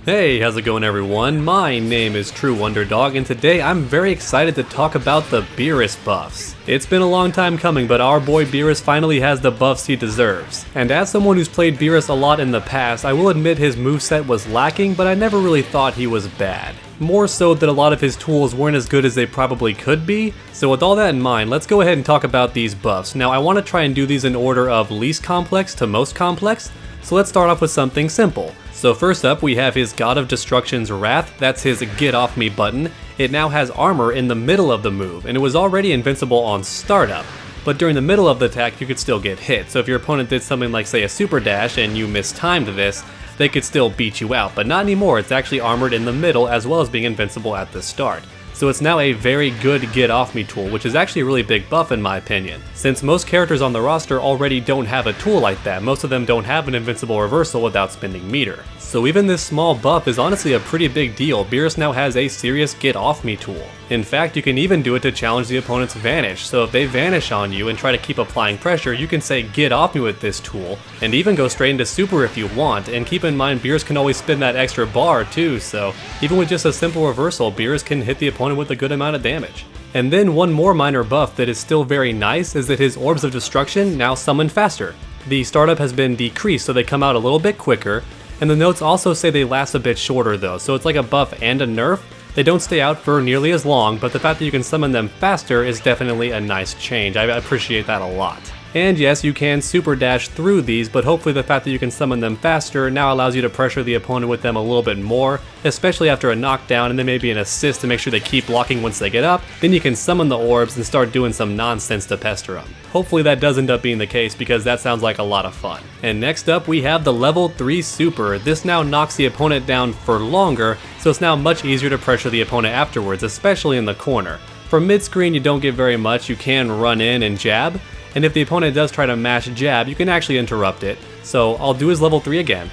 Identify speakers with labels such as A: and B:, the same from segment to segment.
A: Hey, how's it going everyone? My name is True Underdog and today I'm very excited to talk about the Beerus buffs. It's been a long time coming, but our boy Beerus finally has the buffs he deserves. And as someone who's played Beerus a lot in the past, I will admit his moveset was lacking, but I never really thought he was bad. More so that a lot of his tools weren't as good as they probably could be. So with all that in mind, let's go ahead and talk about these buffs. Now I want to try and do these in order of least complex to most complex, so let's start off with something simple. So first up we have his God of Destruction's Wrath. That's his Get Off Me button. It now has armor in the middle of the move, and it was already invincible on startup. But during the middle of the attack you could still get hit, so if your opponent did something like say a super dash and you mistimed this, they could still beat you out, but not anymore. It's actually armored in the middle as well as being invincible at the start. So it's now a very good Get Off Me tool, which is actually a really big buff in my opinion. Since most characters on the roster already don't have a tool like that, most of them don't have an invincible reversal without spending meter. So even this small buff is honestly a pretty big deal. Beerus now has a serious Get Off Me tool. In fact, you can even do it to challenge the opponent's vanish, so if they vanish on you and try to keep applying pressure, you can say Get Off Me with this tool, and even go straight into super if you want, and keep in mind Beerus can always spin that extra bar too, so even with just a simple reversal, Beerus can hit the opponent with a good amount of damage. And then one more minor buff that is still very nice is that his Orbs of Destruction now summon faster. The startup has been decreased so they come out a little bit quicker, and the notes also say they last a bit shorter though, so it's like a buff and a nerf. They don't stay out for nearly as long, but the fact that you can summon them faster is definitely a nice change. I appreciate that a lot. And yes, you can super dash through these, but hopefully the fact that you can summon them faster now allows you to pressure the opponent with them a little bit more, especially after a knockdown and then maybe an assist to make sure they keep blocking once they get up. Then you can summon the orbs and start doing some nonsense to pester them. Hopefully that does end up being the case because that sounds like a lot of fun. And next up we have the level 3 super. This now knocks the opponent down for longer, so it's now much easier to pressure the opponent afterwards, especially in the corner. From mid-screen you don't get very much. You can run in and jab, and if the opponent does try to mash jab, you can actually interrupt it. So I'll do his level 3 again,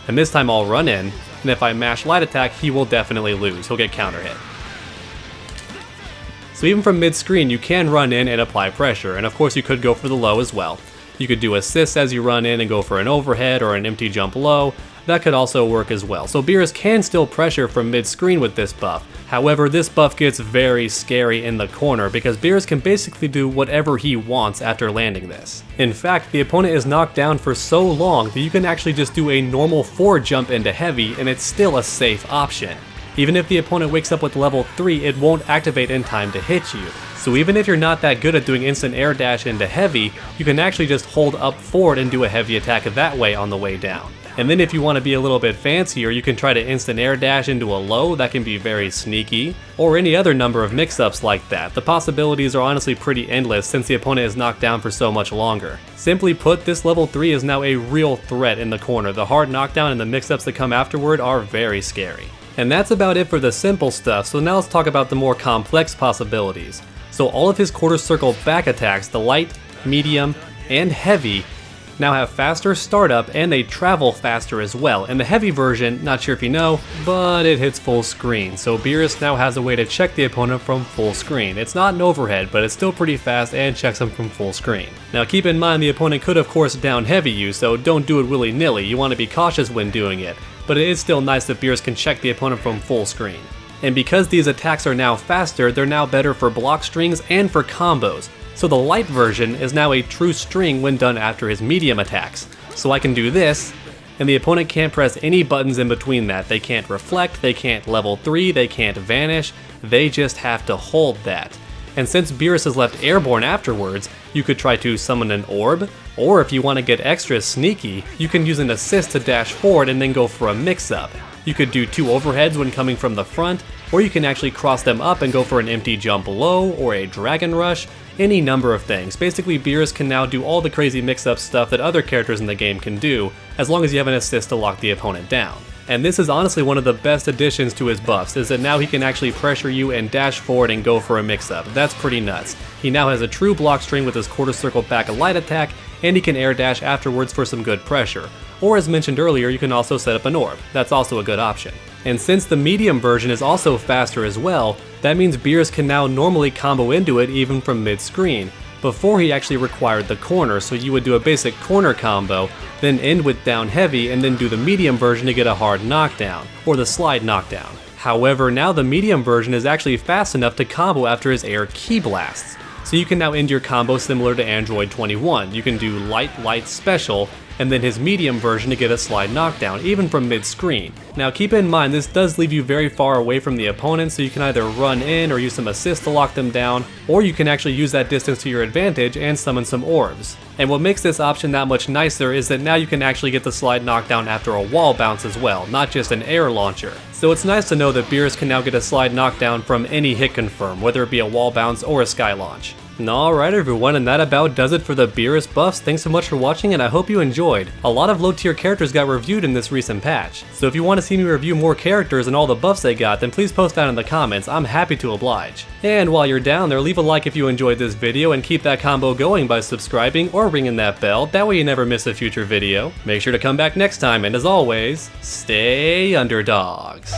A: and this time I'll run in, and if I mash light attack, he will definitely lose. He'll get counter hit. So even from mid-screen, you can run in and apply pressure, and of course you could go for the low as well. You could do assists as you run in and go for an overhead or an empty jump low. That could also work as well. So Beerus can still pressure from mid-screen with this buff. However, this buff gets very scary in the corner because Beerus can basically do whatever he wants after landing this. In fact, the opponent is knocked down for so long that you can actually just do a normal forward jump into heavy and it's still a safe option. Even if the opponent wakes up with level 3, it won't activate in time to hit you. So even if you're not that good at doing instant air dash into heavy, you can actually just hold up forward and do a heavy attack that way on the way down. And then if you want to be a little bit fancier, you can try to instant air dash into a low. That can be very sneaky, or any other number of mix-ups like that. The possibilities are honestly pretty endless since the opponent is knocked down for so much longer. Simply put, this level 3 is now a real threat in the corner. The hard knockdown and the mix-ups that come afterward are very scary. And that's about it for the simple stuff, so now let's talk about the more complex possibilities. So all of his quarter circle back attacks, the light, medium, and heavy, now have faster startup and they travel faster as well. And the heavy version, not sure if you know, but it hits full screen. So Beerus now has a way to check the opponent from full screen. It's not an overhead, but it's still pretty fast and checks them from full screen. Now keep in mind the opponent could of course down heavy you, so don't do it willy-nilly. You want to be cautious when doing it, but it is still nice that Beerus can check the opponent from full screen. And because these attacks are now faster, they're now better for block strings and for combos. So the light version is now a true string when done after his medium attacks. So I can do this, and the opponent can't press any buttons in between that. They can't reflect, they can't level 3, they can't vanish, they just have to hold that. And since Beerus is left airborne afterwards, you could try to summon an orb, or if you want to get extra sneaky, you can use an assist to dash forward and then go for a mix-up. You could do 2 overheads when coming from the front, or you can actually cross them up and go for an empty jump low or a dragon rush, any number of things. Basically, Beerus can now do all the crazy mix-up stuff that other characters in the game can do, as long as you have an assist to lock the opponent down. And this is honestly one of the best additions to his buffs, is that now he can actually pressure you and dash forward and go for a mix-up. That's pretty nuts. He now has a true block string with his quarter circle back light attack, and he can air dash afterwards for some good pressure. Or as mentioned earlier, you can also set up an orb. That's also a good option. And since the medium version is also faster as well, that means Beerus can now normally combo into it even from mid-screen. before he actually required the corner, so you would do a basic corner combo, then end with down heavy, and then do the medium version to get a hard knockdown, or the slide knockdown. However, now the medium version is actually fast enough to combo after his air ki blasts. So you can now end your combo similar to Android 21. You can do light, special, and then his medium version to get a slide knockdown, even from mid-screen. Now keep in mind, this does leave you very far away from the opponent, so you can either run in or use some assist to lock them down, or you can actually use that distance to your advantage and summon some orbs. And what makes this option that much nicer is that now you can actually get the slide knockdown after a wall bounce as well, not just an air launcher. So it's nice to know that Beerus can now get a slide knockdown from any hit confirm, whether it be a wall bounce or a sky launch. Alright everyone, and that about does it for the Beerus buffs. Thanks so much for watching, and I hope you enjoyed. A lot of low tier characters got reviewed in this recent patch, so if you want to see me review more characters and all the buffs they got, then please post down in the comments. I'm happy to oblige. And while you're down there, leave a like if you enjoyed this video, and keep that combo going by subscribing or ringing that bell, that way you never miss a future video. Make sure to come back next time, and as always, stay underdogs.